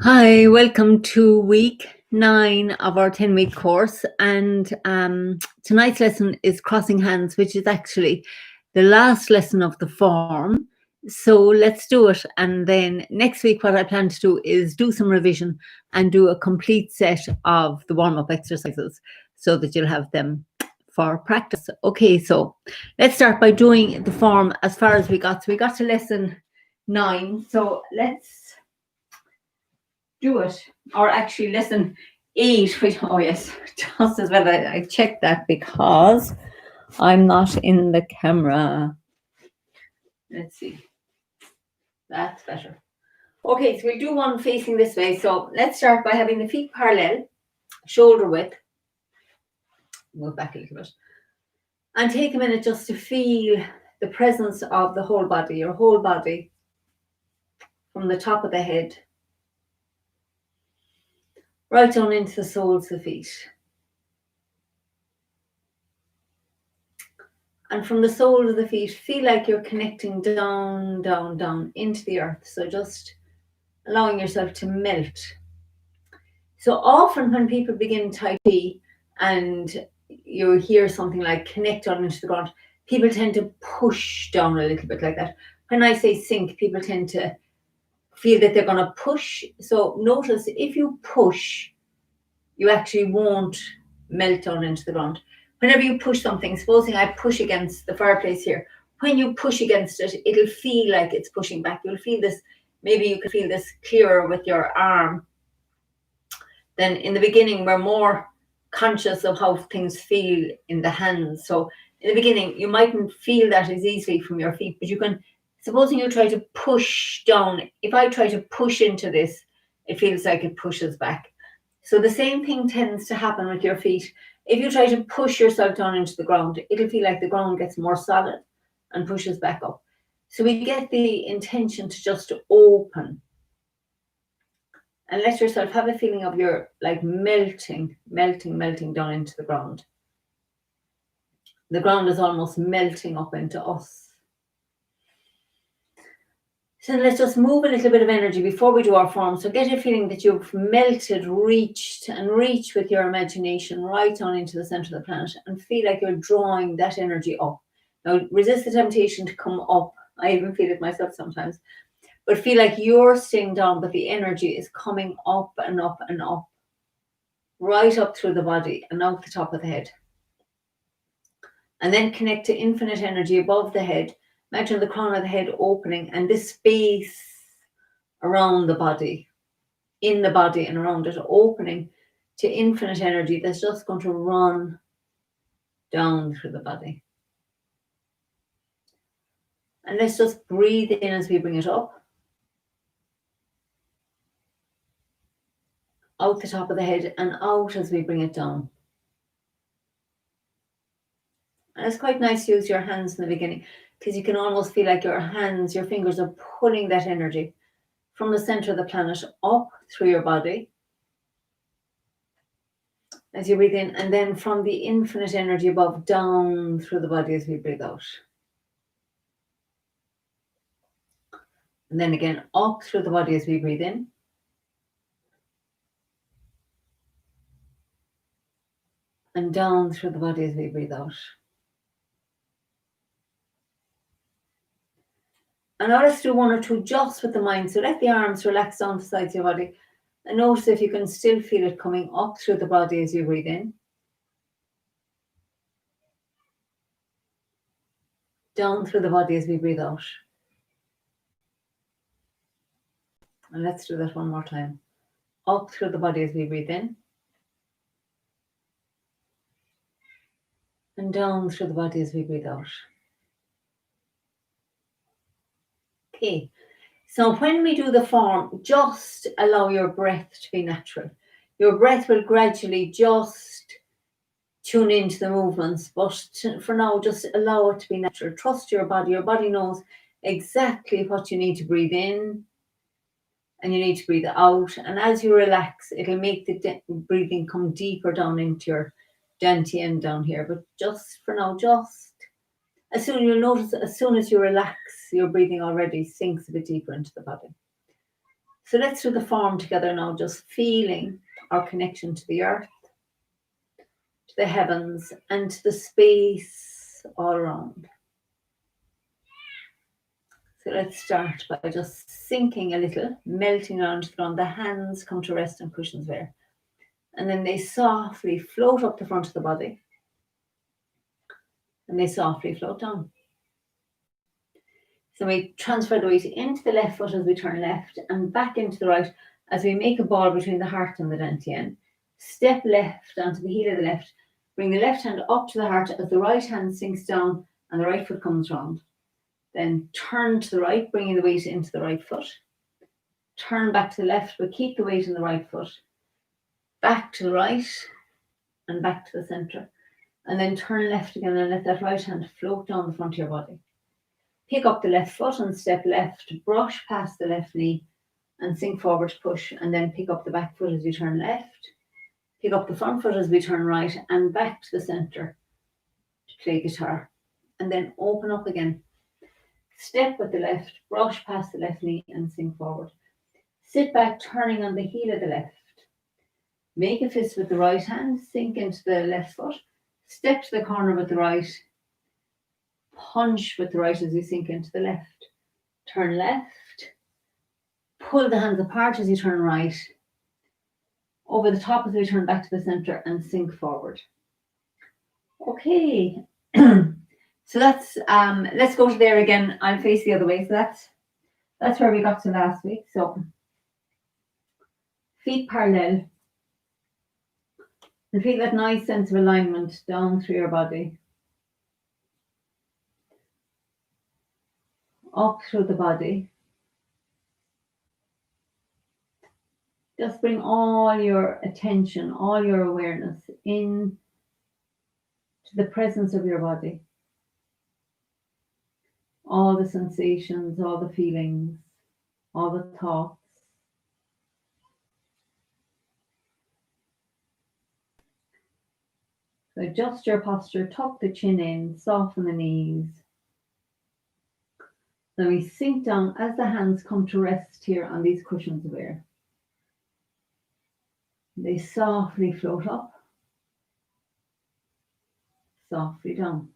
Hi, welcome to week 9 of our 10-week course. And tonight's lesson is crossing hands, which is actually the last lesson of the form. So let's do it. And then next week, what I plan to do is do some revision and do a complete set of the warm-up exercises so that you'll have them for practice. Okay, so let's start by doing the form as far as we got. So we got to lesson 9. So let's do it, or actually lesson 8, which, oh yes, just as well I checked that because I'm not in the camera. Let's see, that's better. Okay, so we'll do one facing this way. So let's start by having the feet parallel, shoulder width. Move back a little bit and take a minute just to feel the presence of the whole body, your whole body, from the top of the head right down into the soles of the feet. And from the soles of the feet, feel like you're connecting down, down, down into the earth. So just allowing yourself to melt. So often when people begin Tai Chi and you hear something like connect down into the ground, people tend to push down a little bit like that. When I say sink, people tend to feel that they're going to push. So notice if you push, you actually won't melt down into the ground. Whenever you push something, supposing I push against the fireplace here, when you push against it, it'll feel like it's pushing back. You'll feel this, maybe you can feel this clearer with your arm. Then in the beginning, we're more conscious of how things feel in the hands. So in the beginning, you mightn't feel that as easily from your feet, but you can, supposing you try to push down, if I try to push into this, it feels like it pushes back. So the same thing tends to happen with your feet. If you try to push yourself down into the ground, it'll feel like the ground gets more solid and pushes back up. So we get the intention to just open and let yourself have a feeling of your like melting down into the ground. The ground is almost melting up into us. So let's just move a little bit of energy before we do our form. So get a feeling that you've melted, reached with your imagination right on into the center of the planet and feel like you're drawing that energy up. Now resist the temptation to come up. I even feel it myself sometimes. But feel like you're staying down, but the energy is coming up and up and up. Right up through the body and out the top of the head. And then connect to infinite energy above the head. Imagine the crown of the head opening and this space around the body, in the body and around it, opening to infinite energy that's just going to run down through the body. And let's just breathe in as we bring it up. Out the top of the head and out as we bring it down. And it's quite nice to use your hands in the beginning because you can almost feel like your hands, your fingers are pulling that energy from the center of the planet up through your body as you breathe in, and then from the infinite energy above down through the body as we breathe out. And then again up through the body as we breathe in. And down through the body as we breathe out. And now let's do one or two just with the mind. So let the arms relax down the sides of your body. And notice if you can still feel it coming up through the body as you breathe in. Down through the body as we breathe out. And let's do that one more time. Up through the body as we breathe in. And down through the body as we breathe out. Okay, so when we do the form, just allow your breath to be natural. Your breath will gradually just tune into the movements, but for now, just allow it to be natural. Trust your body. Your body knows exactly what you need to breathe in and you need to breathe out. And as you relax, it'll make the breathing come deeper down into your dantian down here. But just for now, you'll notice as soon as you relax, your breathing already sinks a bit deeper into the body. So let's do the form together now, just feeling our connection to the earth, to the heavens, and to the space all around. So let's start by just sinking a little, melting around the ground. The hands come to rest on cushions there. And then they softly float up the front of the body. And they softly float down. So we transfer the weight into the left foot as we turn left and back into the right as we make a ball between the heart and the dantian. Step left onto the heel of the left. Bring the left hand up to the heart as the right hand sinks down and the right foot comes round. Then turn to the right, bringing the weight into the right foot. Turn back to the left, but keep the weight in the right foot. Back to the right and back to the centre. And then turn left again and let that right hand float down the front of your body. Pick up the left foot and step left, brush past the left knee and sink forward to push. And then pick up the back foot as you turn left. Pick up the front foot as we turn right and back to the centre to play guitar. And then open up again. Step with the left, brush past the left knee and sink forward. Sit back, turning on the heel of the left. Make a fist with the right hand, sink into the left foot. Step to the corner with the right. Punch with the right as you sink into the left. Turn left. Pull the hands apart as you turn right. Over the top as we turn back to the centre and sink forward. Okay. So that's let's go to there again. I'll face the other way. So that's where we got to last week. So feet parallel. And feel that nice sense of alignment down through your body. Up through the body. Just bring all your attention, all your awareness in to the presence of your body. All the sensations, all the feelings, all the thoughts. So adjust your posture, tuck the chin in, soften the knees. Then we sink down as the hands come to rest here on these cushions of air. They softly float up, softly down.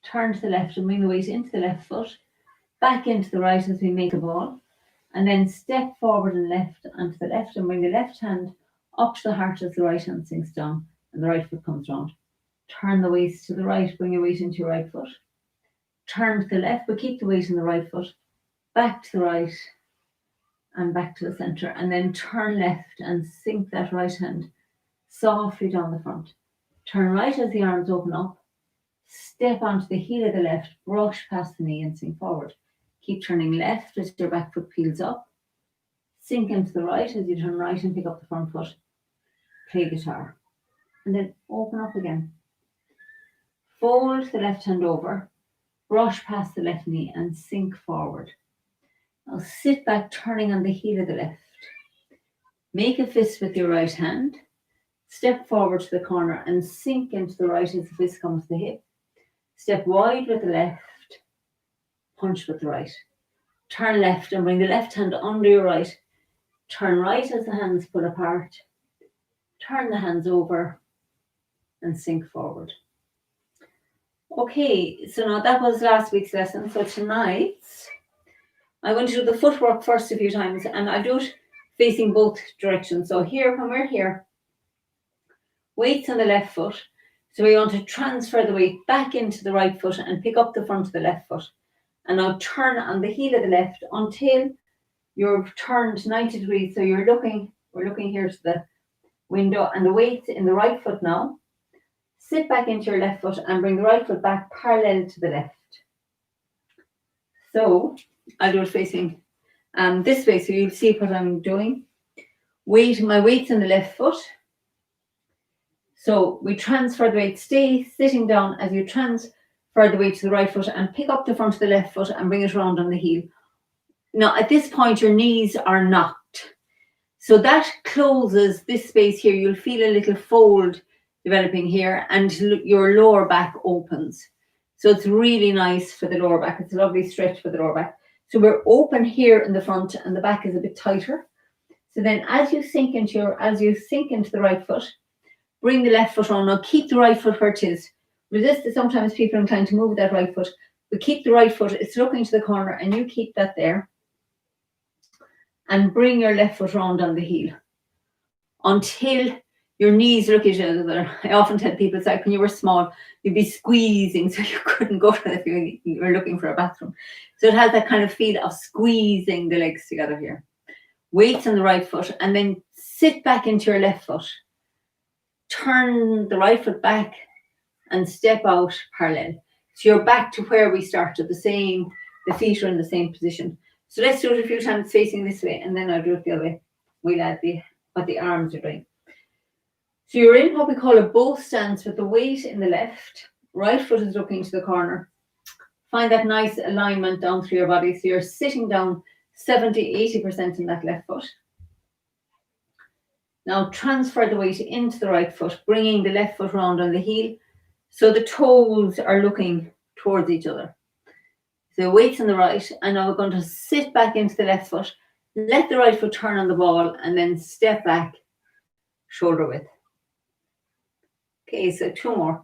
Turn to the left and bring the weight into the left foot, back into the right as we make a ball, and then step forward and left onto the left and bring the left hand up to the heart as the right hand sinks down and the right foot comes round. Turn the waist to the right, bring your weight into your right foot. Turn to the left, but keep the weight in the right foot. Back to the right and back to the centre, and then turn left and sink that right hand softly down the front. Turn right as the arms open up. Step onto the heel of the left, brush past the knee and sink forward. Keep turning left as your back foot peels up. Sink into the right as you turn right and pick up the front foot. Play guitar. And then open up again. Fold the left hand over. Brush past the left knee and sink forward. Now sit back, turning on the heel of the left. Make a fist with your right hand. Step forward to the corner and sink into the right as the fist comes to the hip. Step wide with the left. Punch with the right. Turn left and bring the left hand under your right. Turn right as the hands pull apart. Turn the hands over and sink forward. Okay, so now that was last week's lesson. So tonight, I'm going to do the footwork first a few times, and I'll do it facing both directions. So here, when we're here, weights on the left foot. So we want to transfer the weight back into the right foot and pick up the front of the left foot. And now turn on the heel of the left until you're turned 90 degrees. So we're looking here to the window, and the weight's in the right foot now. Sit back into your left foot and bring the right foot back parallel to the left. So I'll do it facing this way, so you'll see what I'm doing. My weight's in the left foot. So we transfer the weight, stay sitting down as you transfer the weight to the right foot and pick up the front of the left foot and bring it around on the heel. Now at this point your knees are knocked. So that closes this space here. You'll feel a little fold developing here and your lower back opens. So it's really nice for the lower back. It's a lovely stretch for the lower back. So we're open here in the front and the back is a bit tighter. So then as you sink into the right foot, bring the left foot on. Now keep the right foot where it is. Resist it. Sometimes people are inclined to move that right foot, but keep the right foot. It's looking to the corner and you keep that there. And bring your left foot round on the heel until your knees look at each other. I often tell people, it's like when you were small, you'd be squeezing so you couldn't go to it if you were looking for a bathroom. So it has that kind of feel of squeezing the legs together here. Weights on the right foot and then sit back into your left foot. Turn the right foot back and step out parallel. So you're back to where we started, the feet are in the same position. So let's do it a few times facing this way and then I'll do it the other way. We'll add what the arms are doing. So you're in what we call a bow stance with the weight in the left. Right foot is looking to the corner. Find that nice alignment down through your body. So you're sitting down 70-80% in that left foot. Now transfer the weight into the right foot, bringing the left foot round on the heel. So the toes are looking towards each other. So weight's on the right. And now we're going to sit back into the left foot. Let the right foot turn on the ball and then step back, shoulder width. Okay, so 2 more.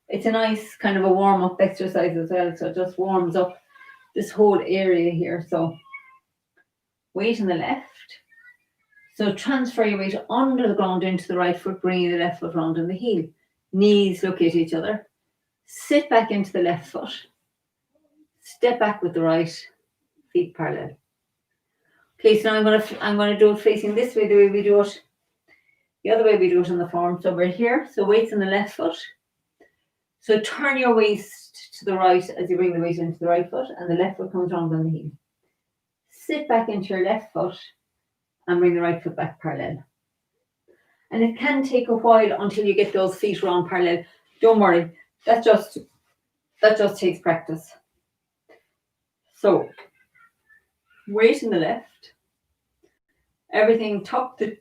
It's a nice kind of a warm-up exercise as well. So it just warms up this whole area here. So weight on the left. So transfer your weight under the ground into the right foot, bringing the left foot round on the heel. Knees look at each other. Sit back into the left foot. Step back with the right, feet parallel. Okay, so now I'm going to do it facing this way, the way we do it. The other way we do it in the form. So we're here. So weight's on the left foot. So turn your waist to the right as you bring the weight into the right foot and the left foot comes round on the heel. Sit back into your left foot and bring the right foot back parallel. And it can take a while until you get those feet round parallel. Don't worry. That just takes practice. So weight in the left. Everything tucked to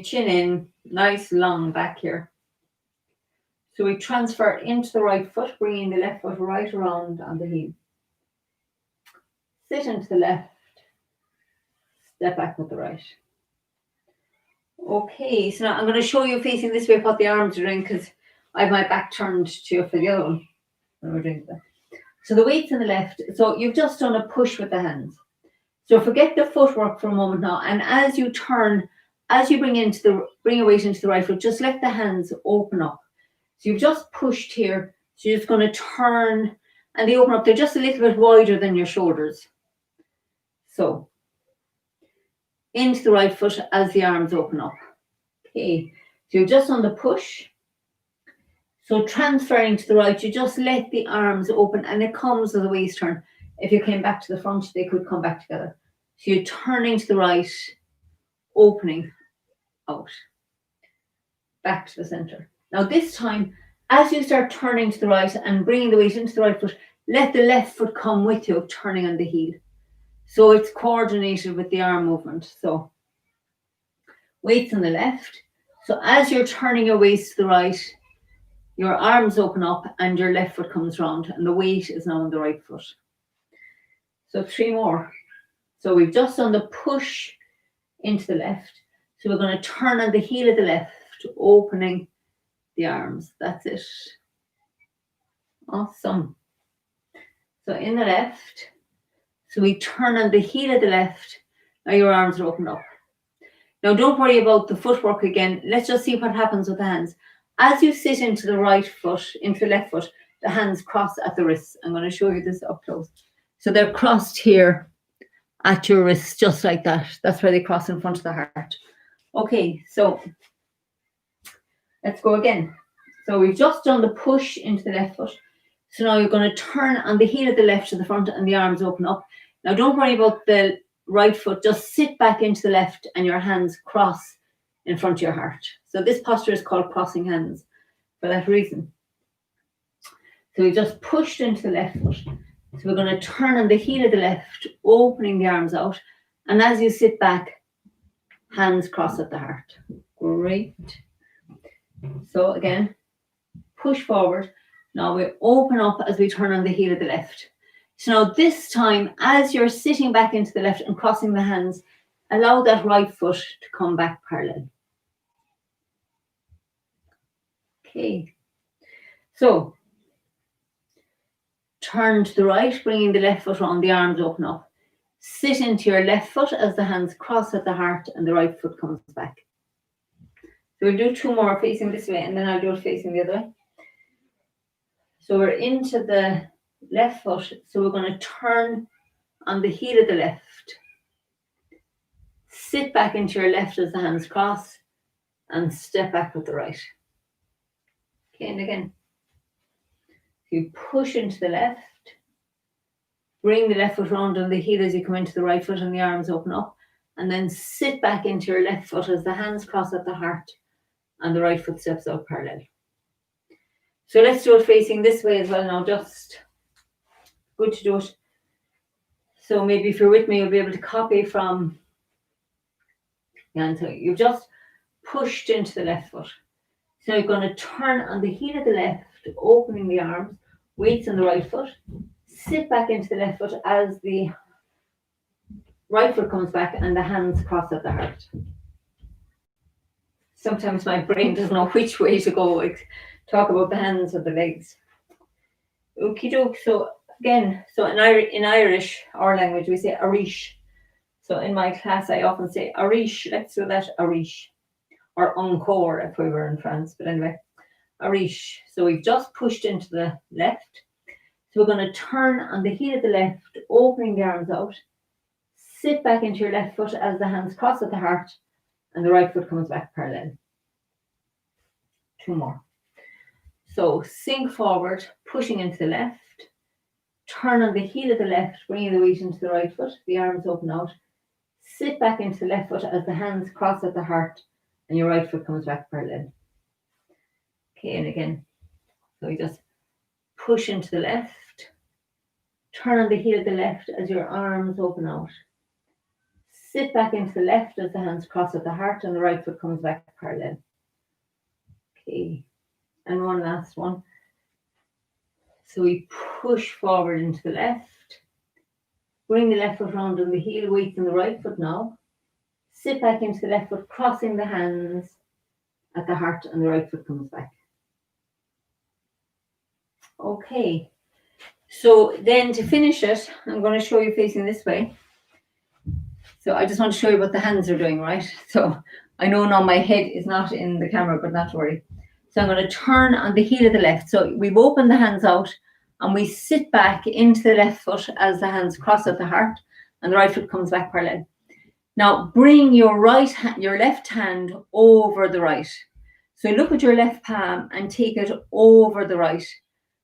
chin in, nice long back here. So we transfer into the right foot, bringing the left foot right around on the heel. Sit into the left, step back with the right. Okay, so now I'm going to show you facing this way what the arms are doing because I have my back turned to you for the other one when we're doing that. So the weight's in the left. So you've just done a push with the hands. So forget the footwork for a moment now, and as you turn, as you bring your weight into the right foot, just let the hands open up. So you've just pushed here. So you're just going to turn and they open up. They're just a little bit wider than your shoulders. So into the right foot as the arms open up. Okay, so you're just on the push. So transferring to the right, you just let the arms open and it comes as a waist turn. If you came back to the front, they could come back together. So you're turning to the right, opening out, back to the center. Now this time, as you start turning to the right and bringing the weight into the right foot, let the left foot come with you, turning on the heel. So it's coordinated with the arm movement. So weights on the left. So as you're turning your waist to the right, your arms open up and your left foot comes round and the weight is now on the right foot. So 3 more. So we've just done the push into the left. So we're going to turn on the heel of the left, opening the arms. That's it. Awesome. So in the left. So we turn on the heel of the left. Now your arms are opened up. Now don't worry about the footwork again. Let's just see what happens with the hands. As you sit into the right foot, into the left foot, the hands cross at the wrists. I'm going to show you this up close. So they're crossed here at your wrists, just like that. That's where they cross in front of the heart. Okay, so let's go again. So we've just done the push into the left foot. So now you're going to turn on the heel of the left to the front and the arms open up. Now don't worry about the right foot. Just sit back into the left and your hands cross in front of your heart. So this posture is called crossing hands for that reason. So we just pushed into the left foot. So we're going to turn on the heel of the left, opening the arms out. And as you sit back, hands cross at the heart. Great. So again, push forward. Now we open up as we turn on the heel of the left. So now this time, as you're sitting back into the left and crossing the hands, allow that right foot to come back parallel. Okay. So turn to the right, bringing the left foot on, the arms open up. Sit into your left foot as the hands cross at the heart and the right foot comes back. So we'll do 2 more facing this way and then I'll do it facing the other way. So we're into the left foot. So we're going to turn on the heel of the left. Sit back into your left as the hands cross and step back with the right. Okay, and again. You push into the left. Bring the left foot round on the heel as you come into the right foot and the arms open up. And then sit back into your left foot as the hands cross at the heart and the right foot steps out parallel. So let's do it facing this way as well now, just good to do it. So maybe if you're with me, you'll be able to copy from, and so you've just pushed into the left foot. So you're going to turn on the heel of the left, opening the arms, weights on the right foot, sit back into the left foot as the right foot comes back and the hands cross at the heart. Sometimes my brain doesn't know which way to go. I talk about the hands or the legs. Okie doke. So again, so in Irish, our language, we say arish. So in my class, I often say arish. Let's do that, arish. Or encore if we were in France. But anyway, arish. So we've just pushed into the left. So we're going to turn on the heel of the left, opening the arms out. Sit back into your left foot as the hands cross at the heart and the right foot comes back parallel. 2 more. So sink forward, pushing into the left. Turn on the heel of the left, bringing the weight into the right foot. The arms open out. Sit back into the left foot as the hands cross at the heart and your right foot comes back parallel. Okay, and again. So you just push into the left. Turn on the heel of the left as your arms open out. Sit back into the left as the hands cross at the heart and the right foot comes back parallel. Okay, and one last one. So we push forward into the left. Bring the left foot round on the heel, weights on the right foot now. Sit back into the left foot, crossing the hands at the heart and the right foot comes back. Okay, so then to finish it, I'm going to show you facing this way. So I just want to show you what the hands are doing, right? So I know now my head is not in the camera, but not to worry. So I'm going to turn on the heel of the left. So we've opened the hands out and we sit back into the left foot as the hands cross at the heart and the right foot comes back parallel. Now bring your left hand over the right. So look at your left palm and take it over the right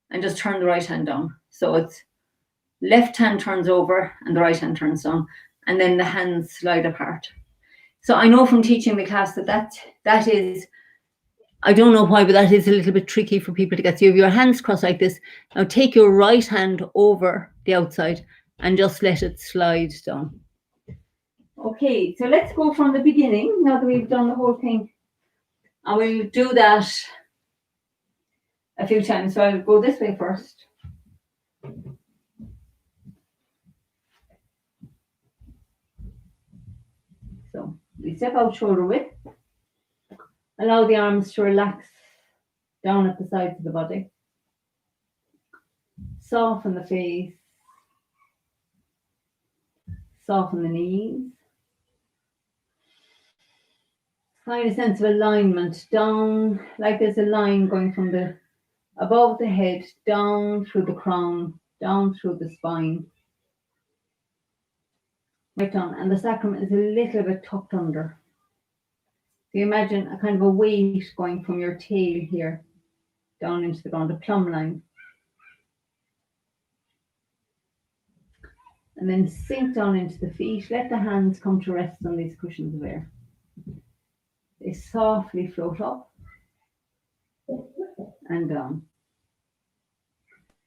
and just turn the right hand down. So it's left hand turns over and the right hand turns down and then the hands slide apart. So I know from teaching the class that is, I don't know why, but that is a little bit tricky for people to get. So you have your hands crossed like this. Now take your right hand over the outside and just let it slide down. Okay, so let's go from the beginning now that we've done the whole thing. And we'll do that a few times. So I'll go this way first. So we step out shoulder width. Allow the arms to relax down at the sides of the body. Soften the face. Soften the knees. Find a sense of alignment down, like there's a line going from the above the head, down through the crown, down through the spine. Right down, and the sacrum is a little bit tucked under. So you imagine a kind of a weight going from your tail here down into the ground, a plumb line. And then sink down into the feet. Let the hands come to rest on these cushions of air. They softly float up and down.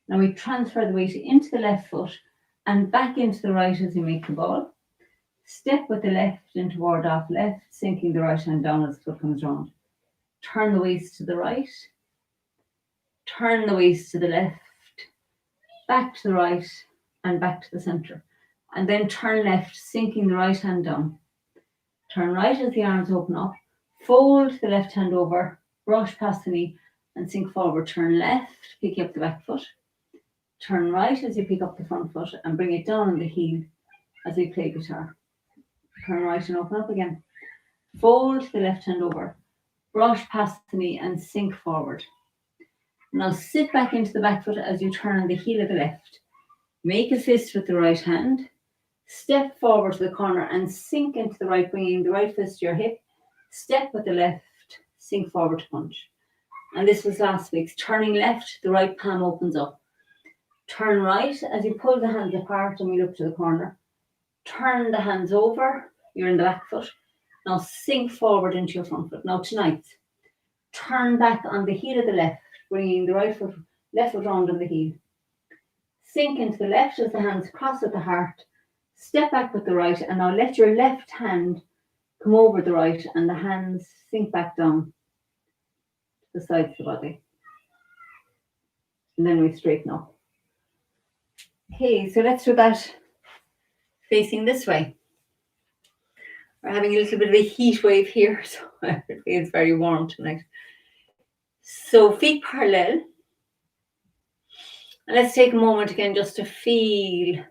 Now we transfer the weight into the left foot and back into the right as you make the ball. Step with the left into ward off left, sinking the right hand down as the foot comes round. Turn the waist to the right. Turn the waist to the left. Back to the right and back to the center. And then turn left, sinking the right hand down. Turn right as the arms open up. Fold the left hand over, brush past the knee and sink forward. Turn left, pick up the back foot. Turn right as you pick up the front foot and bring it down on the heel as we play guitar. Turn right and open up again. Fold the left hand over, brush past the knee and sink forward. Now sit back into the back foot as you turn on the heel of the left. Make a fist with the right hand. Step forward to the corner and sink into the right, bringing the right fist to your hip. Step with the left, sink forward to punch. And this was last week's. Turning left, the right palm opens up. Turn right as you pull the hands apart and we look to the corner. Turn the hands over, you're in the back foot. Now sink forward into your front foot. Now tonight, turn back on the heel of the left, bringing the left foot round on the heel. Sink into the left as the hands cross at the heart. Step back with the right and now let your left hand come over the right and the hands sink back down to the sides of the body. And then we straighten up. Okay, so let's do that facing this way. We're having a little bit of a heat wave here, so it feels very warm tonight. So feet parallel. And let's take a moment again just to feel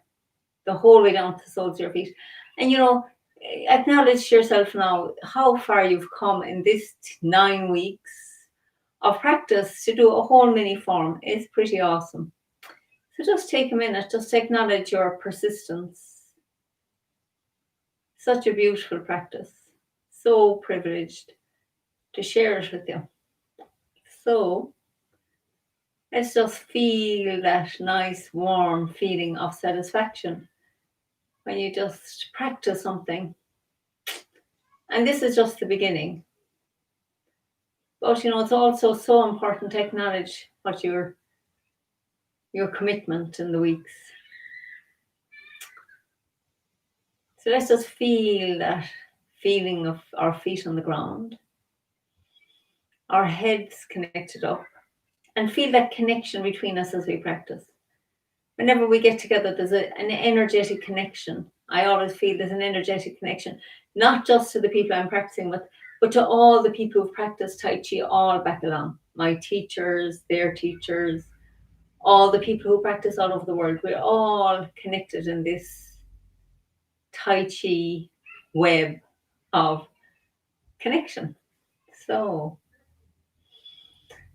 the whole way down to the soles of your feet. And acknowledge to yourself now how far you've come in this 9 weeks of practice to do a whole mini form. It's pretty awesome. So just take a minute, just to acknowledge your persistence. Such a beautiful practice. So privileged to share it with you. So let's just feel that nice, warm feeling of satisfaction when you just practice something. And this is just the beginning. But it's also so important to acknowledge what your commitment in the weeks. So let's just feel that feeling of our feet on the ground, our heads connected up, and feel that connection between us as we practice. Whenever we get together, there's an energetic connection. I always feel there's an energetic connection, not just to the people I'm practicing with, but to all the people who've practiced Tai Chi all back along. My teachers, their teachers, all the people who practice all over the world. We're all connected in this Tai Chi web of connection. So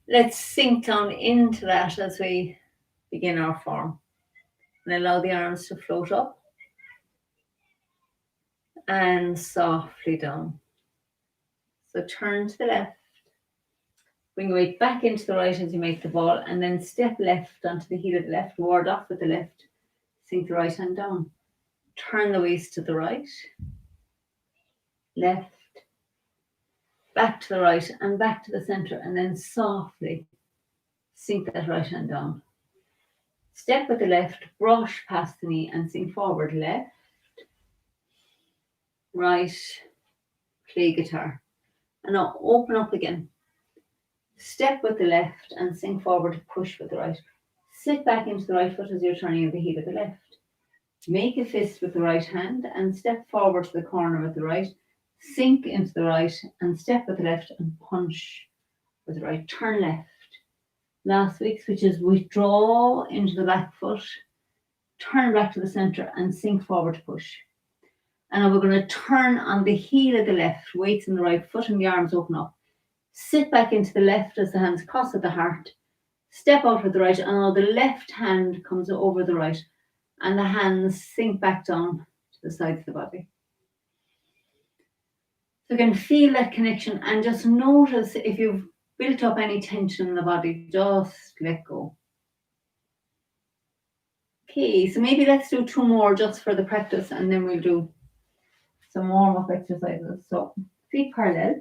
let's sink down into that as we begin our form and allow the arms to float up and softly down. So turn to the left, bring your weight back into the right as you make the ball, and then step left onto the heel of the left, ward off with the left, sink the right hand down. Turn the waist to the right, left, back to the right and back to the center, and then softly sink that right hand down. Step with the left, brush past the knee and sink forward. Left, right, play guitar. And now open up again. Step with the left and sink forward, push with the right. Sit back into the right foot as you're turning the heel of the left. Make a fist with the right hand and step forward to the corner with the right. Sink into the right and step with the left and punch with the right. Turn left. Last week's, which is withdraw into the back foot, turn back to the center and sink forward to push. And now we're going to turn on the heel of the left, weights in the right foot and the arms open up. Sit back into the left as the hands cross at the heart. Step out with the right, and now the left hand comes over the right and the hands sink back down to the sides of the body. So again, feel that connection and just notice if you've built up any tension in the body, just let go. Okay, so maybe let's do 2 more just for the practice and then we'll do some warm-up exercises. So feet parallel.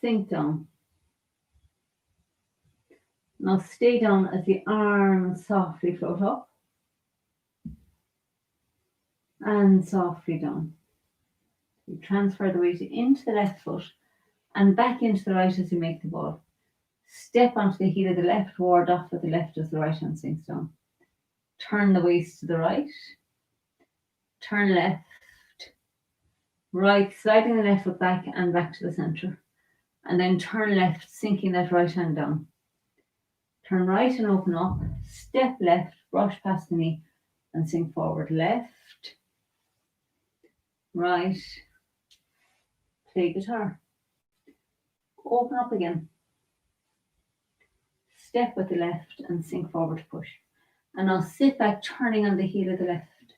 Sink down. Now stay down as the arms softly float up and softly down. You transfer the weight into the left foot and back into the right as you make the ball. Step onto the heel of the left, ward off with the left as the right hand sinks down. Turn the waist to the right. Turn left. Right, sliding the left foot back and back to the centre. And then turn left, sinking that right hand down. Turn right and open up. Step left, brush past the knee and sink forward. Left. Right. Play guitar. Open up again. Step with the left and sink forward, push. And now sit back, turning on the heel of the left.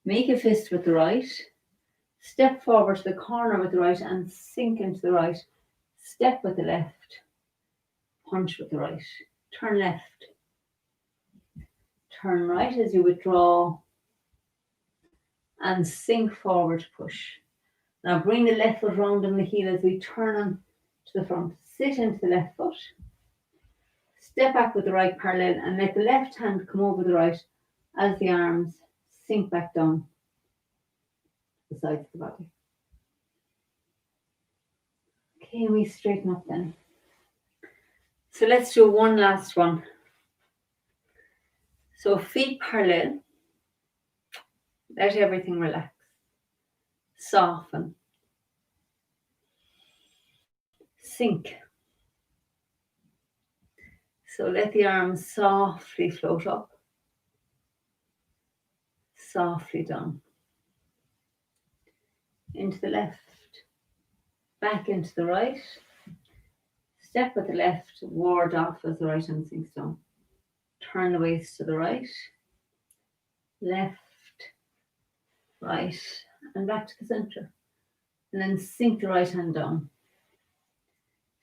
Make a fist with the right. Step forward to the corner with the right and sink into the right. Step with the left. Punch with the right. Turn left. Turn right as you withdraw. And sink forward, push. Now bring the left foot round on the heel as we turn on to the front. Sit into the left foot. Step back with the right parallel and let the left hand come over the right as the arms sink back down the sides of the body. Okay, we straighten up then. So let's do one last one. So feet parallel. Let everything relax. Soften. Sink. So let the arms softly float up. Softly down. Into the left. Back into the right. Step with the left, ward off as the right hand sinks down. Turn the waist to the right. Left. Right. And back to the centre. And then sink the right hand down.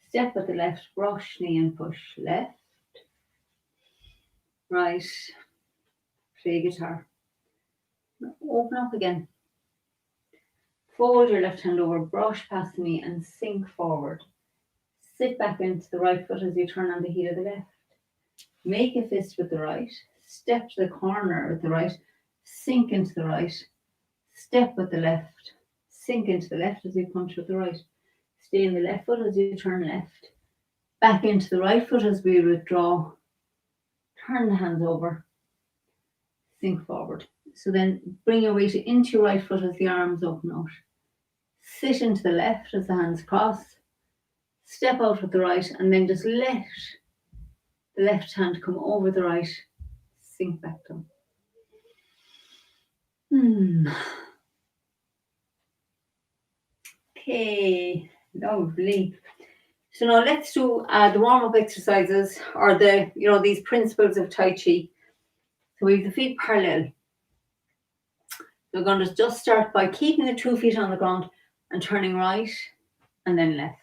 Step with the left, brush, knee and push. Left. Right. Play guitar. Open up again. Fold your left hand over, brush past the knee and sink forward. Sit back into the right foot as you turn on the heel of the left. Make a fist with the right. Step to the corner with the right. Sink into the right. Step with the left. Sink into the left as you punch with the right. Stay in the left foot as you turn left. Back into the right foot as we withdraw. Turn the hands over. Sink forward. So then bring your weight into your right foot as the arms open out. Sit into the left as the hands cross. Step out with the right and then just let the left hand come over the right. Sink back down. Okay, lovely. So now let's do the warm-up exercises or these principles of Tai Chi. So we have the feet parallel. We're going to just start by keeping the 2 feet on the ground and turning right and then left.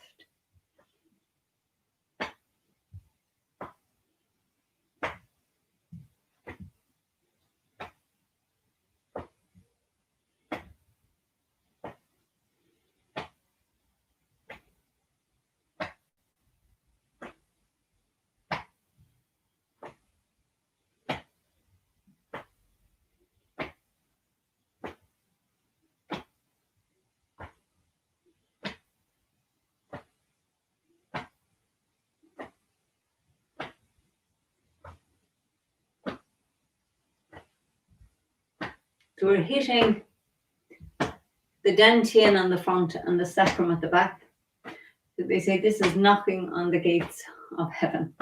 So we're hitting the dantian on the front and the sacrum at the back. So they say this is knocking on the gates of heaven.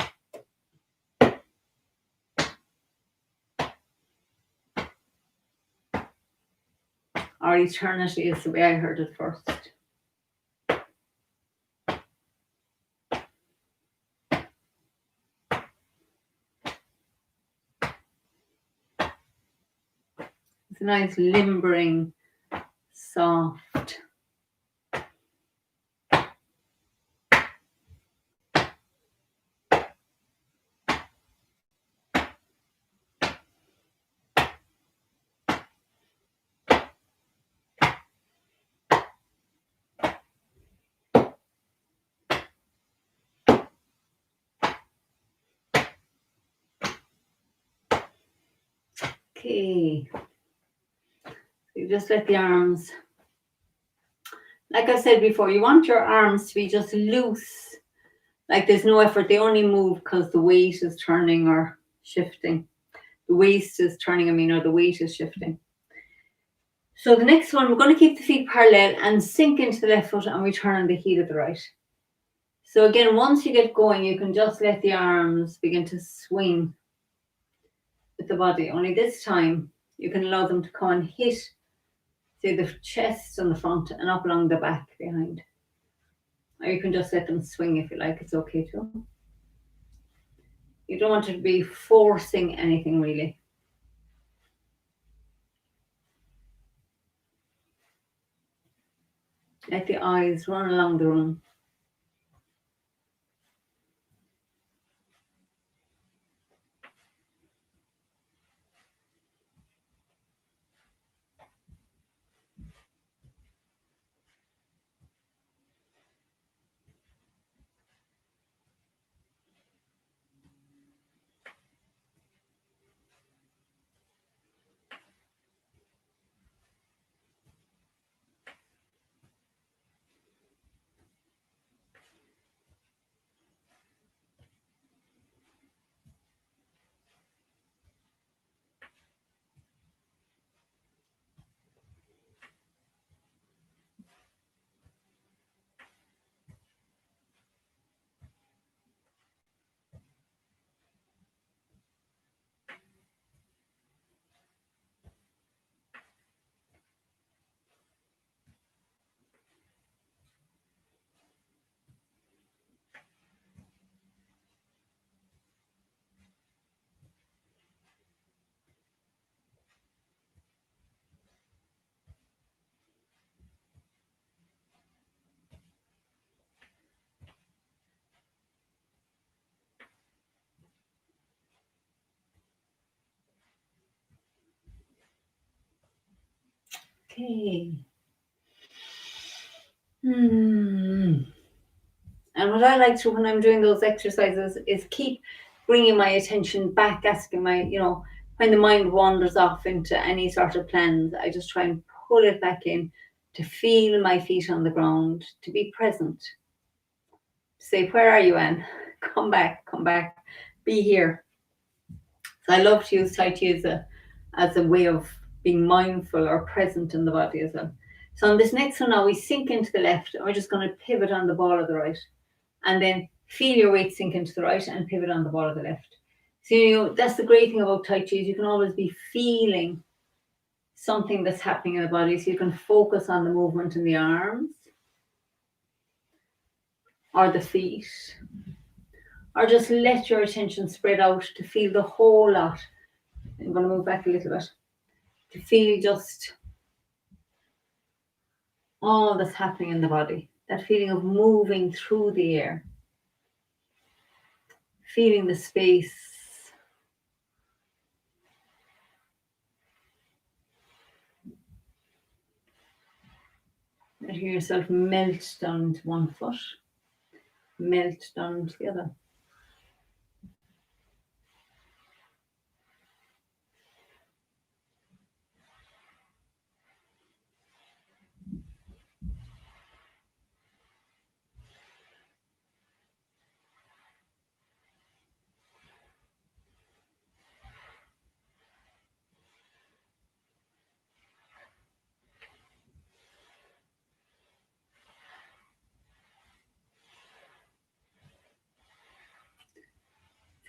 Or eternity is the way I heard it first. It's a nice limbering, soft. Okay. You just let the arms, like I said before, you want your arms to be just loose Like there's no effort. They only move because the weight is turning or shifting. The waist is turning, or the weight is shifting. So the next one, we're going to keep the feet parallel and sink into the left foot and we turn on the heel of the right. So again, once you get going, you can just let the arms begin to swing with the body. Only this time, you can allow them to come and hit, say, the chest on the front and up along the back behind. Or you can just let them swing if you like. It's okay too. You don't want to be forcing anything really. Let the eyes run along the room. Okay. And what I like to, when I'm doing those exercises, is keep bringing my attention back, asking when the mind wanders off into any sort of plans, I just try and pull it back in to feel my feet on the ground, to be present. Say, where are you, Anne? Come back, be here. So I love to use Tai Chi as a way of being mindful or present in the body as well. So on this next one now, we sink into the left and we're just going to pivot on the ball of the right. And then feel your weight sink into the right and pivot on the ball of the left. So that's the great thing about Tai Chi is you can always be feeling something that's happening in the body. So you can focus on the movement in the arms or the feet. Or just let your attention spread out to feel the whole lot. I'm going to move back a little bit. To feel just all that's happening in the body. That feeling of moving through the air. Feeling the space. Letting yourself melt down to one foot. Melt down to the other.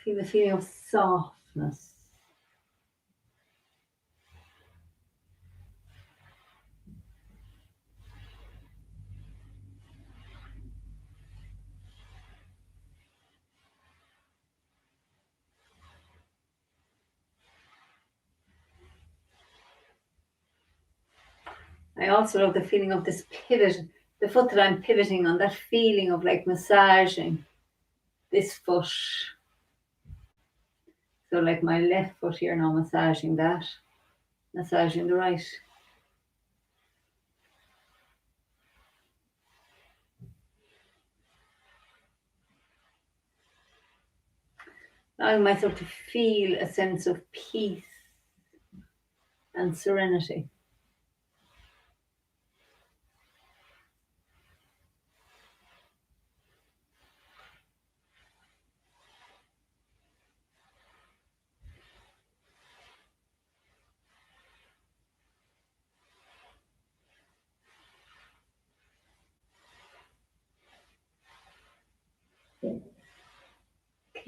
Feel the feeling of softness. I also love the feeling of this pivot, the foot that I'm pivoting on, that feeling of like massaging this foot. So like my left foot here now, massaging that, massaging the right. Allowing myself to feel a sense of peace and serenity.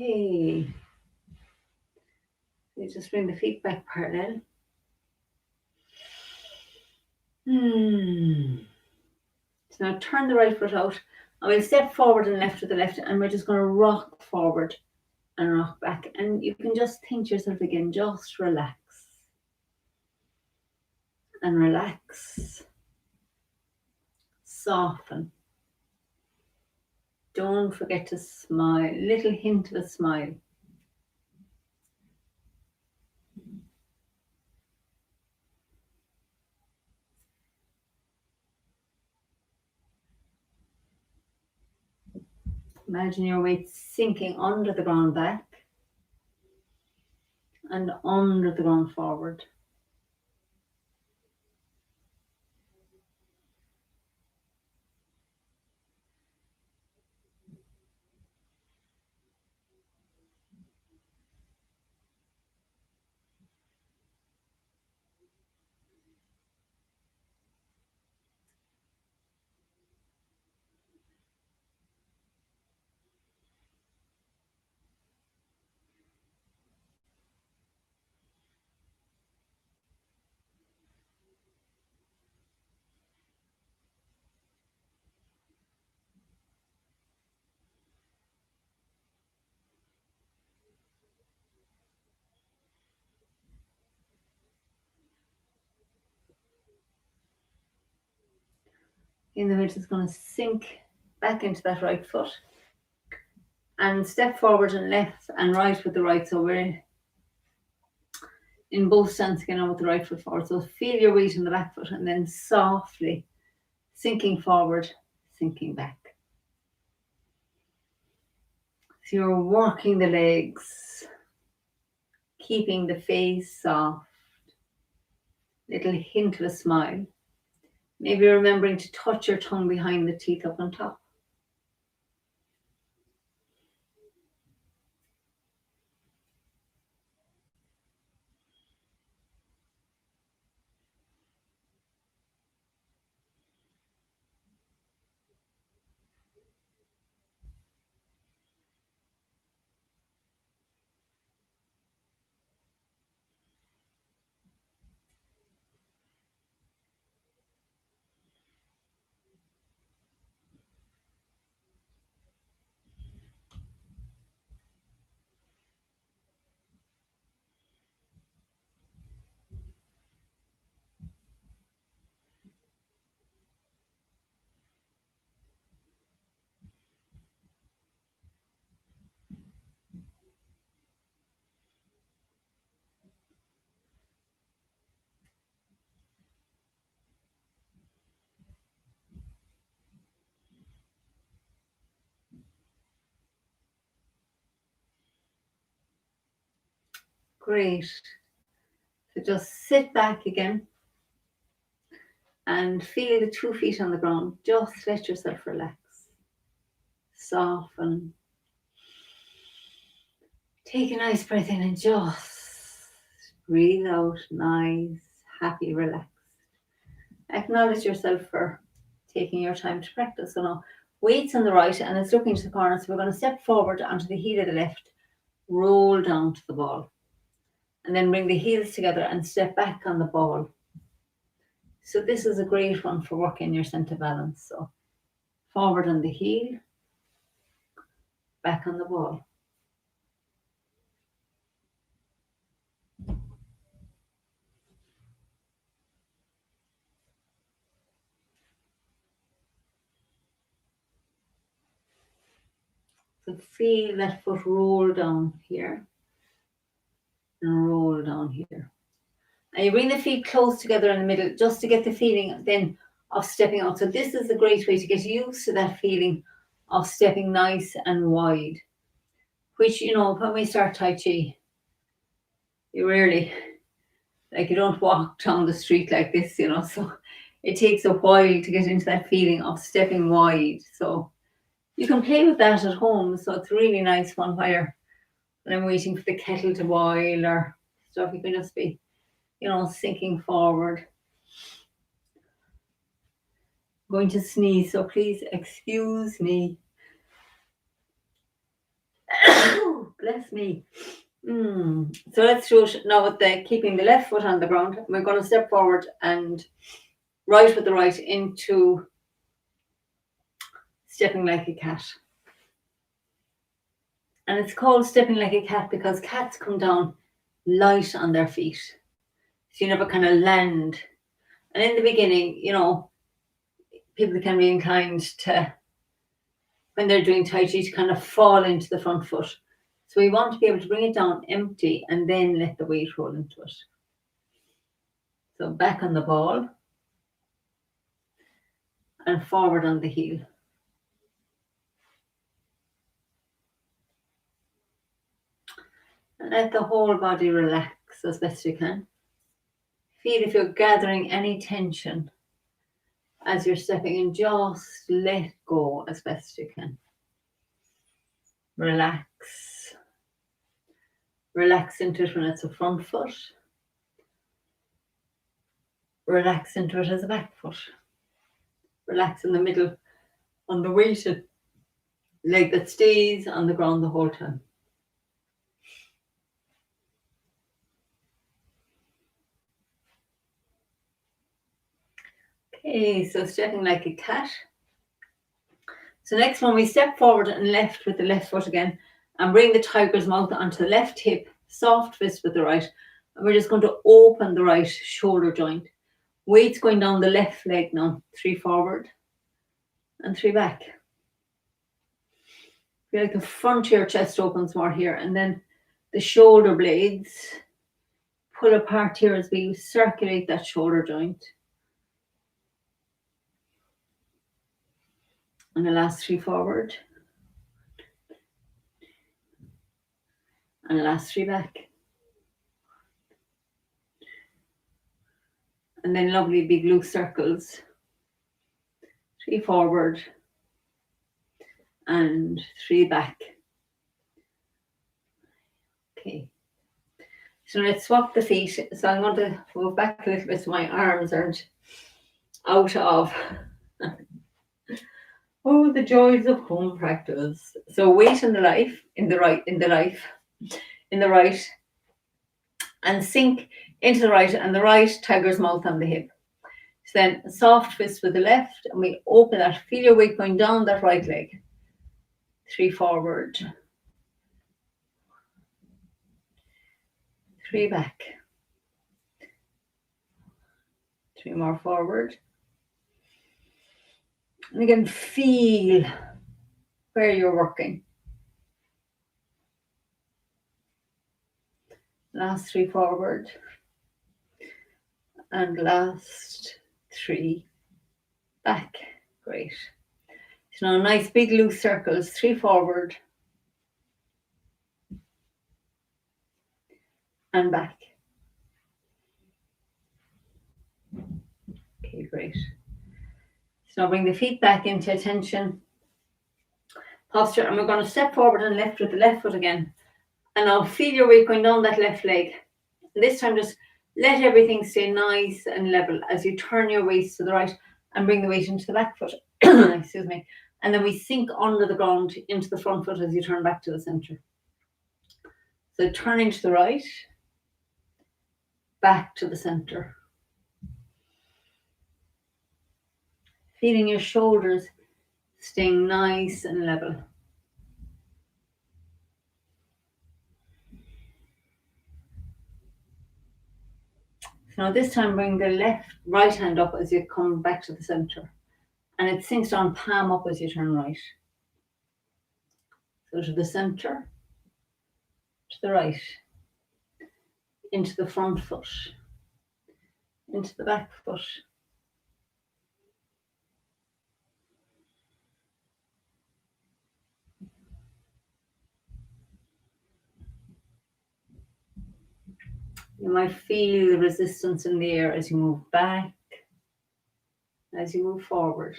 Okay. You just bring the feet back parallel. So now turn the right foot out. And we'll step forward and left to the left, and we're just going to rock forward and rock back. And you can just think to yourself again, just relax. And relax. Soften. Don't forget to smile. Little hint of a smile. Imagine your weight sinking under the ground back and under the ground forward. In the weight is going to sink back into that right foot. And step forward and left and right with the right. So we're in both stands again with the right foot forward. So feel your weight in the back foot and then softly sinking forward, sinking back. So you're working the legs, keeping the face soft. Little hint of a smile. Maybe remembering to touch your tongue behind the teeth up on top. Great. So just sit back again and feel the 2 feet on the ground. Just let yourself relax. Soften. Take a nice breath in and just breathe out. Nice, happy, relaxed. Acknowledge yourself for taking your time to practice. So now, weights on the right and it's looking to the corner. So we're going to step forward onto the heel of the left, roll down to the ball. And then bring the heels together and step back on the ball. So this is a great one for working your center balance. So forward on the heel, back on the ball. So feel that foot roll down here and roll down here. And you bring the feet close together in the middle just to get the feeling then of stepping out. So this is a great way to get used to that feeling of stepping nice and wide. Which, you know, when we start Tai Chi, you rarely, like you don't walk down the street like this, you know, so it takes a while to get into that feeling of stepping wide. So you can play with that at home. So it's a really nice one when I'm waiting for the kettle to boil or stuff. You can just be, you know, sinking forward. I'm going to sneeze, so please excuse me. Bless me. So let's do it now with keeping the left foot on the ground. We're going to step forward and right with the right into stepping like a cat. And it's called stepping like a cat because cats come down light on their feet. So you never kind of land. And in the beginning, people can be inclined to, when they're doing Tai Chi, to kind of fall into the front foot. So we want to be able to bring it down empty and then let the weight roll into it. So back on the ball and forward on the heel. And let the whole body relax as best you can. Feel if you're gathering any tension as you're stepping and just let go as best you can. Relax. Relax into it when it's a front foot. Relax into it as a back foot. Relax in the middle on the weighted leg that stays on the ground the whole time. Okay, so stepping like a cat. So next one, we step forward and left with the left foot again and bring the tiger's mouth onto the left hip, soft fist with the right. And we're just going to open the right shoulder joint. Weight's going down the left leg now. 3 forward and 3 back. Feel like the front of your chest opens more here, and then the shoulder blades pull apart here as we circulate that shoulder joint. And the last 3 forward. And the last 3 back. And then lovely big loose circles. 3 forward and 3 back. Okay. So let's swap the feet. So I'm going to move back a little bit so my arms aren't out of. Oh, the joys of home practice. So weight in the right, and sink into the right, and the right tiger's mouth on the hip. So then soft fist with the left, and we open that. Feel your weight going down that right leg. 3 forward. 3 back. 3 more forward. And again, feel where you're working. Last 3 forward. And last 3 back. Great. So now nice big loose circles. 3 forward. And back. Okay, great. So now bring the feet back into attention posture, and we're going to step forward and left with the left foot again. And now feel your weight going down that left leg. And this time just let everything stay nice and level as you turn your waist to the right and bring the weight into the back foot. Excuse me. And then we sink under the ground into the front foot as you turn back to the center. So turning to the right, back to the center. Feeling your shoulders staying nice and level. So now this time bring the right hand up as you come back to the center. And it sinks down palm up as you turn right. So to the center, to the right, into the front foot, into the back foot. You might feel the resistance in the air as you move back, as you move forward.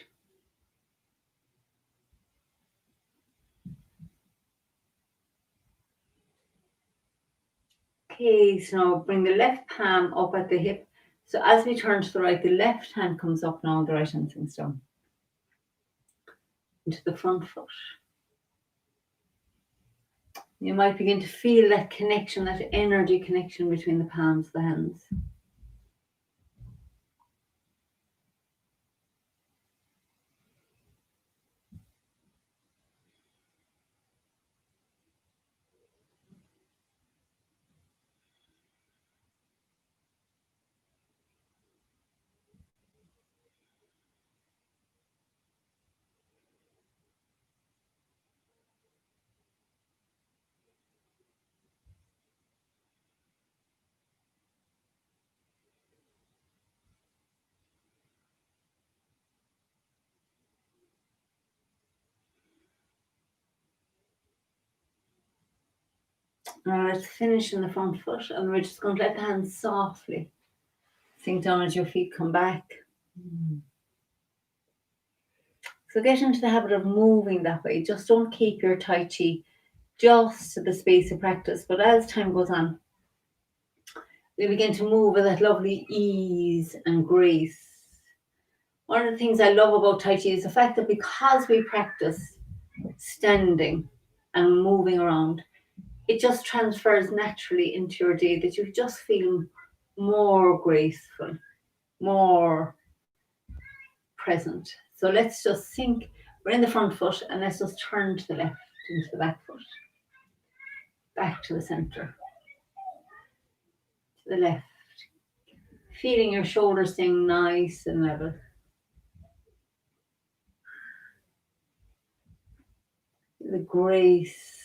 Okay, so now bring the left palm up at the hip. So as we turn to the right, the left hand comes up now, the right hand sinks down. Into the front foot. You might begin to feel that connection, that energy connection between the palms of the hands. Now let's finish in the front foot, and we're just going to let the hands softly sink down as your feet come back. So get into the habit of moving that way. Just don't keep your Tai Chi just to the space of practice, but as time goes on, we begin to move with that lovely ease and grace. One of the things I love about Tai Chi is the fact that because we practice standing and moving around, it just transfers naturally into your day, that you just feel more graceful, more present. So let's just think, we're in the front foot, and let's just turn to the left into the back foot, back to the center, to the left, feeling your shoulders staying nice and level. The grace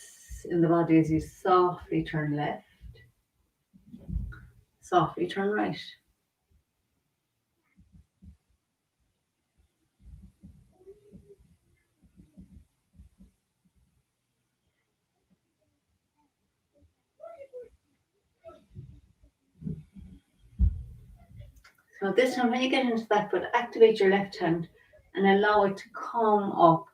in the body as you softly turn left, softly turn right. So this time when you get into that foot, activate your left hand and allow it to come up.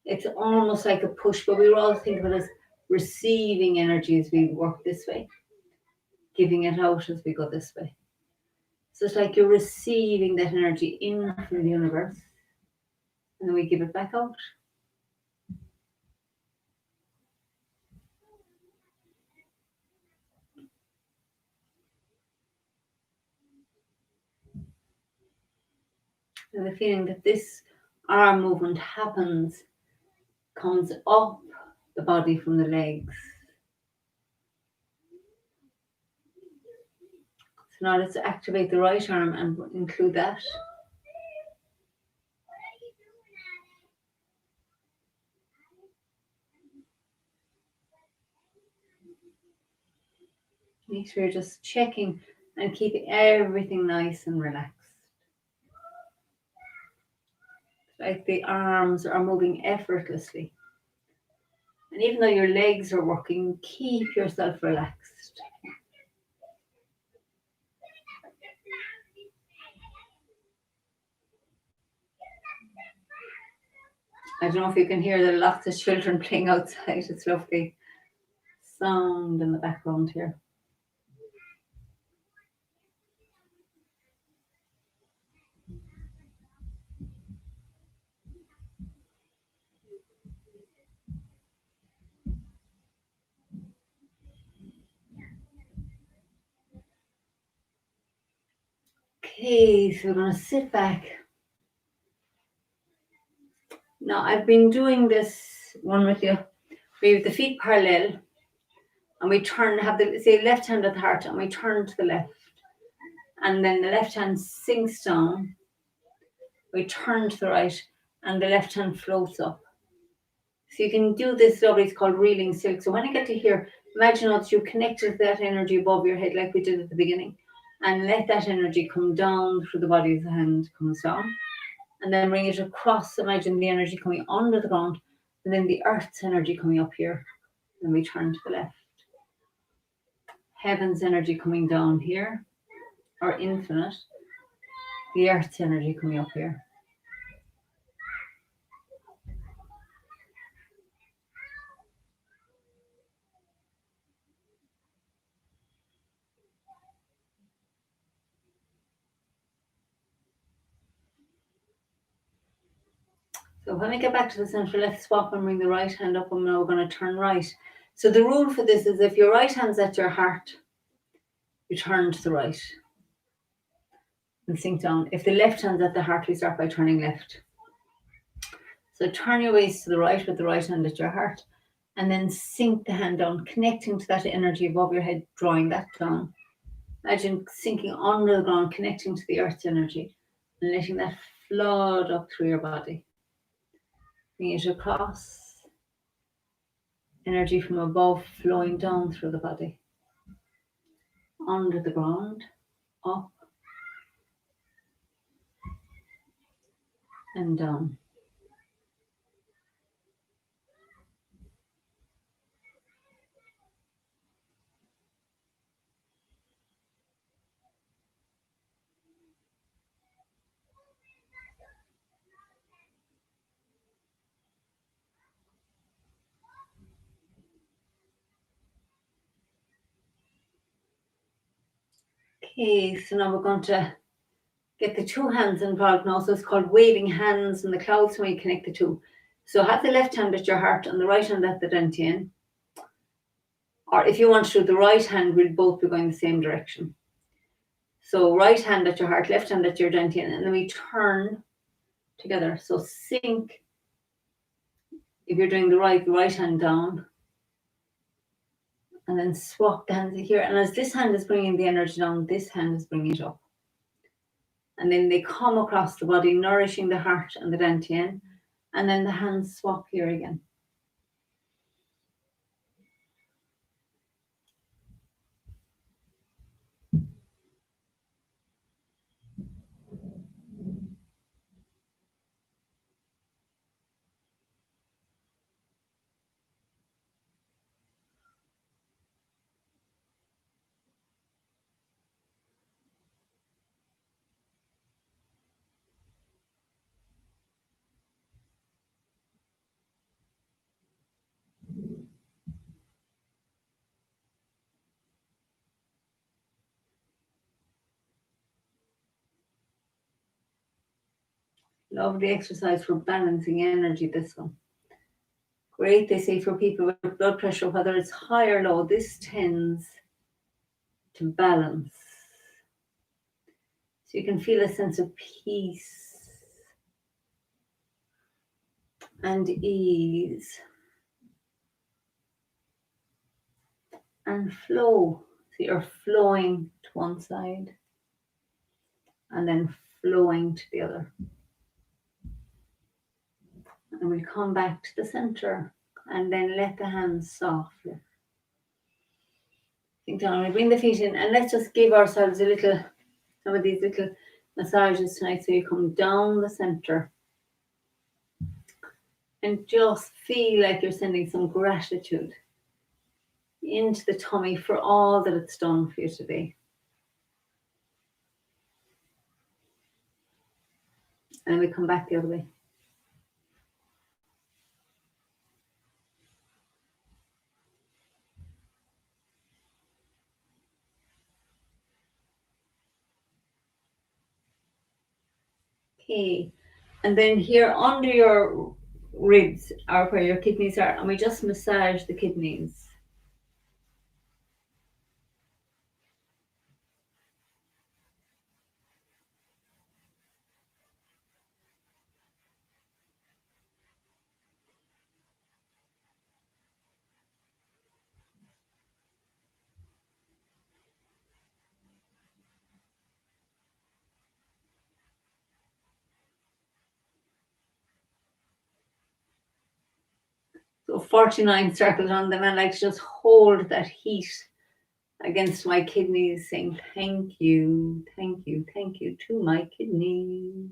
It's almost like a push, but we all think of it as receiving energy as we work this way, giving it out as we go this way. So it's like you're receiving that energy in from the universe, and then we give it back out. And the feeling that this arm movement comes up the body from the legs. So now let's activate the right arm and include that. Make sure you're just checking and keeping everything nice and relaxed. Like the arms are moving effortlessly. And even though your legs are working, keep yourself relaxed. I don't know if you can hear, there are lots of children playing outside. It's lovely sound in the background here. Okay, so we're going to sit back. Now, I've been doing this one with you. We have the feet parallel, and we turn, have the say left hand at the heart, and we turn to the left. And then the left hand sinks down. We turn to the right, and the left hand floats up. So you can do this lovely, it's called reeling silk. So when I get to here, imagine that you connected that energy above your head like we did at the beginning, and let that energy come down through the body as the hand comes down. And then bring it across, imagine the energy coming under the ground, and then the earth's energy coming up here. Then we turn to the left. Heaven's energy coming down here, or infinite. The earth's energy coming up here. So when we get back to the center, let's swap and bring the right hand up, and now we're going to turn right. So the rule for this is if your right hand's at your heart, you turn to the right and sink down. If the left hand's at the heart, we start by turning left. So turn your waist to the right with the right hand at your heart, and then sink the hand down, connecting to that energy above your head, drawing that down. Imagine sinking under the ground, connecting to the earth's energy, and letting that flood up through your body. Bring it across, energy from above flowing down through the body, under the ground, up and down. Okay, so now we're going to get the two hands involved now. So it's called waving hands in the clouds when you connect the two. So have the left hand at your heart and the right hand at the dantian. Or if you want to, the right hand will both be going the same direction. So right hand at your heart, left hand at your dantian, and then we turn together. So sink. If you're doing the right hand down. And then swap the hands here. And as this hand is bringing the energy down, this hand is bringing it up. And then they come across the body, nourishing the heart and the dantian. And then the hands swap here again. Lovely exercise for balancing energy, this one. Great, they say, for people with blood pressure, whether it's high or low, this tends to balance. So you can feel a sense of peace and ease and flow. So you're flowing to one side and then flowing to the other. And we'll come back to the center and then let the hands softly sink down. We bring the feet in and let's just give ourselves some of these little massages tonight. So you come down the center and just feel like you're sending some gratitude into the tummy for all that it's done for you today. And then we come back the other way. Okay, and then here under your ribs are where your kidneys are, and we just massage the kidneys. So 49 circles on them, and I like to just hold that heat against my kidneys, saying thank you, thank you, thank you to my kidneys.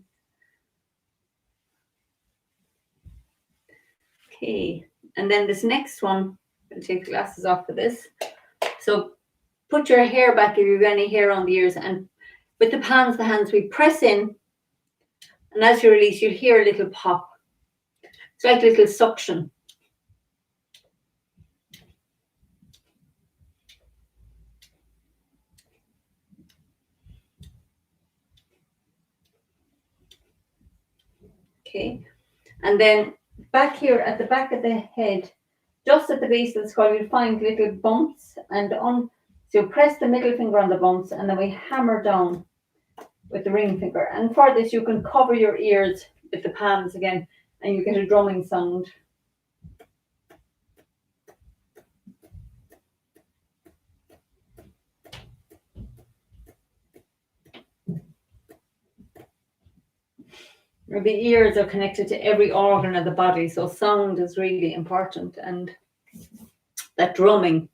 Okay, and then this next one, I'll take the glasses off for this. So put your hair back if you have any hair on the ears, and with the palms of the hands, we press in, and as you release, you hear a little pop. It's like a little suction. Okay, and then back here at the back of the head, just at the base of the skull, you'll find little bumps, and so you press the middle finger on the bumps, and then we hammer down with the ring finger. And for this, you can cover your ears with the palms again, and you get a drumming sound. The ears are connected to every organ of the body, so sound is really important, and that drumming,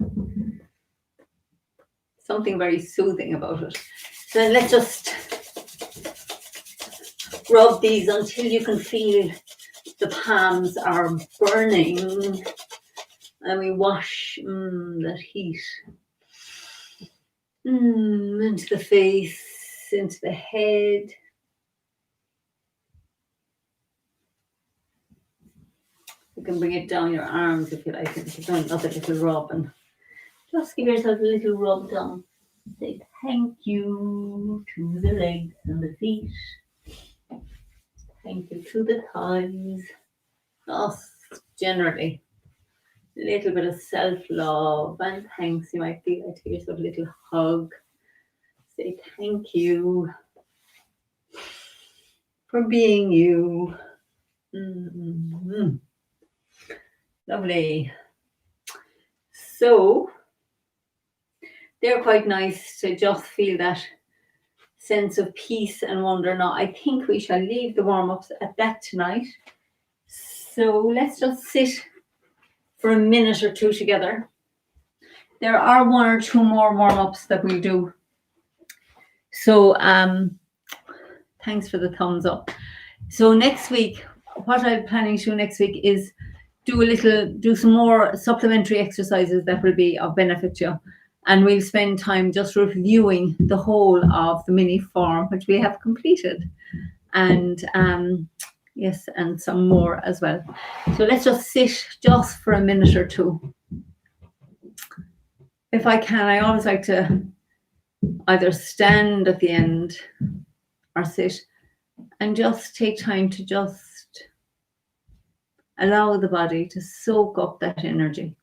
something very soothing about it. So let's just rub these until you can feel the palms are burning, and we wash that heat into the face, into the head. You can bring it down your arms if you like, and do another little rub, and just give yourself a little rub down. Say thank you to the legs and the feet. Thank you to the thighs. Just generally, a little bit of self-love and thanks. You might feel like to give yourself a little hug. Say thank you for being you. Lovely. So they're quite nice to just feel that sense of peace and wonder. Now, I think we shall leave the warm-ups at that tonight. So let's just sit for a minute or two together. There are one or two more warm-ups that we'll do. So thanks for the thumbs up. So next week, what I'm planning to do next week is do some more supplementary exercises that will be of benefit to you. And we'll spend time just reviewing the whole of the mini form, which we have completed. And yes, and some more as well. So let's just sit just for a minute or two. If I can, I always like to either stand at the end or sit and just take time to just allow the body to soak up that energy.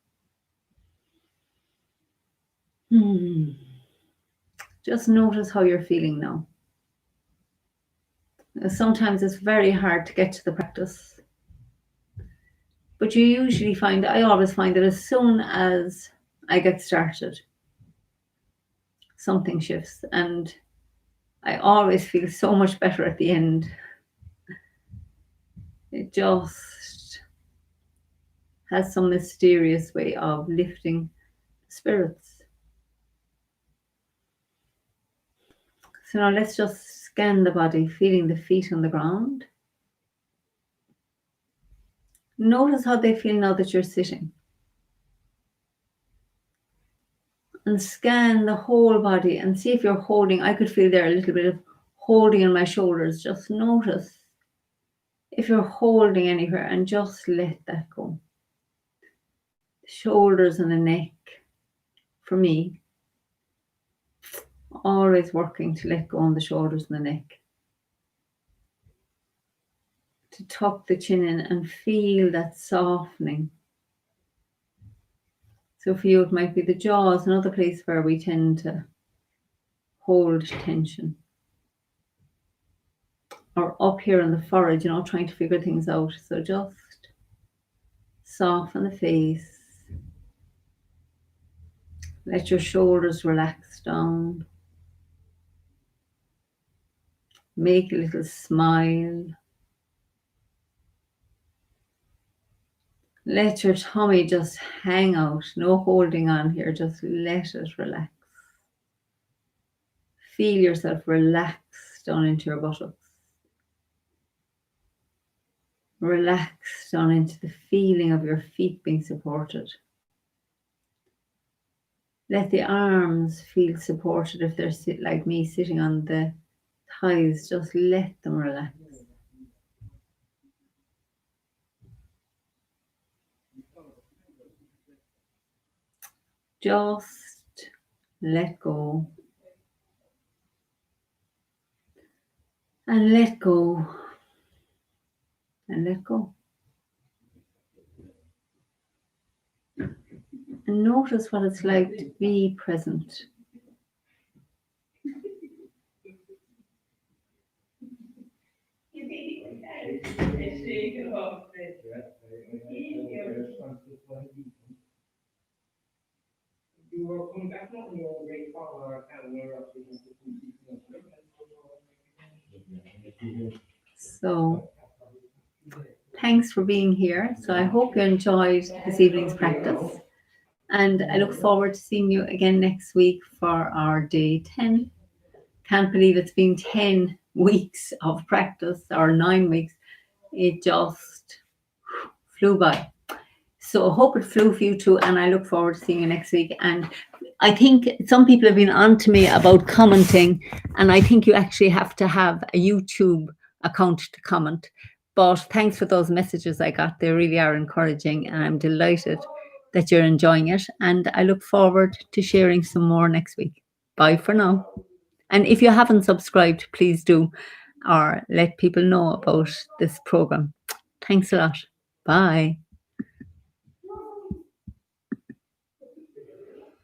Just notice how you're feeling now. Sometimes it's very hard to get to the practice, but I always find that as soon as I get started, something shifts, and I always feel so much better at the end. It just has some mysterious way of lifting spirits. So now let's just scan the body, feeling the feet on the ground. Notice how they feel now that you're sitting. And scan the whole body and see if you're holding. I could feel there a little bit of holding in my shoulders. Just notice if you're holding anywhere and just let that go. The shoulders and the neck, for me, always working to let go on the shoulders and the neck. To tuck the chin in and feel that softening. So for you, it might be the jaws, another place where we tend to hold tension. Or up here on the forehead, trying to figure things out. So just soften the face. Let your shoulders relax down. Make a little smile. Let your tummy just hang out. No holding on here. Just let it relax. Feel yourself relax down into your buttocks. Relax down into the feeling of your feet being supported. Let the arms feel supported if they're like me, sitting on the thighs. Just let them relax. Just let go. And let go. And let go. and notice what it's like to be present. So thanks for being here. So I hope you enjoyed this evening's practice. And I look forward to seeing you again next week for our day 10. Can't believe it's been 10 weeks of practice, or 9 weeks. It just flew by. So I hope it flew for you too. And I look forward to seeing you next week. And I think some people have been on to me about commenting. And I think you actually have to have a YouTube account to comment. But thanks for those messages I got. They really are encouraging. And I'm delighted that you're enjoying it. And I look forward to sharing some more next week. Bye for now. And if you haven't subscribed, please do, or let people know about this program. Thanks a lot. Bye.